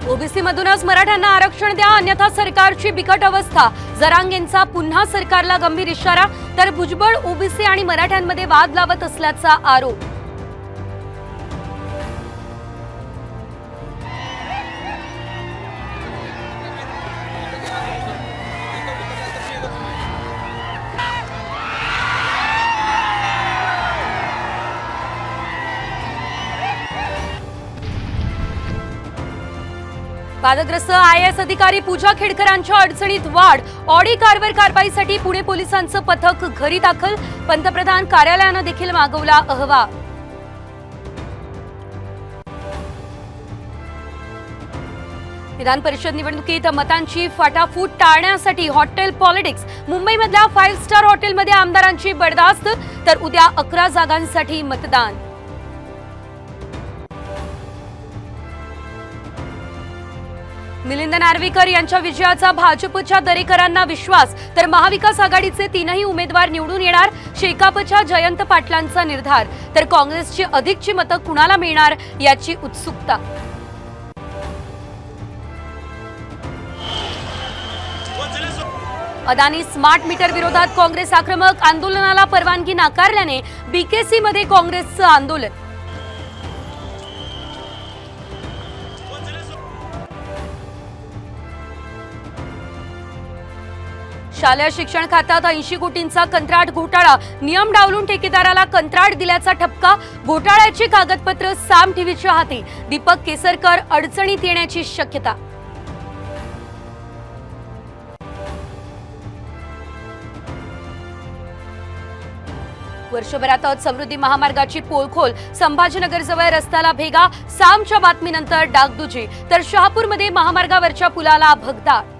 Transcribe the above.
OBC मधूनच मराठ्यांना आरक्षण द्या, अन्यथा सरकारची बिकट अवस्था। जरांगेंचा पुन्हा सरकारला गंभीर इशारा, तर भुजबळ ओबीसी आणि मराठ्यांमध्ये वाद लावत असल्याचा आरोप। वादग्रस्त आयएएस अधिकारी पूजा खेडकरांच्या अडचणीत वाढ, ऑडी कारवर कारवाईसाठी पुणे पोलिसांचं पथक घरी दाखल, पंतप्रधान कार्यालयानं देखील मागवला अहवाल। विधान परिषद निवडणुकीत मतांची फाटाफूट टाळण्यासाठी हॉटेल पॉलिटिक्स, मुंबईमधल्या 5 स्टार हॉटेलमध्ये आमदारांची बडदास्त, तर उद्या 11 जागांसाठी मतदान। मिलिंद नार्वेकर यांच्या विजयाचा भाजपच्या दरेकरांना विश्वास, तर महाविकास आघाडीचे 3ही उमेदवार निवडून येणार, शेकापच्या जयंत पाटलांचा निर्धार, तर काँग्रेसची अधिकची मतं कुणाला मिळणार याची उत्सुकता। अदानी स्मार्ट मीटर विरोधात काँग्रेस आक्रमक, आंदोलनाला परवानगी नाकारल्याने बीकेसी मध्ये काँग्रेसचं आंदोलन। शालेय शिक्षण खात्यात 80 कोटींचा कंत्राट घोटाळा, नियम डावलून ठेकेदाराला कंत्राट दिल्याचा ठपका, घोटाळ्याची कागदपत्र साम टीव्हीच्या हाती, दीपक केसरकर अडचणीत येण्याची शक्यता। वर्षभरातच समृद्धी महामार्गाची पोलखोल, संभाजीनगरजवळ रस्त्याला भेगा, सामच्या बातमीनंतर डागडुजी, तर शहापूरमध्ये महामार्गावरच्या पुलाला भगदाड।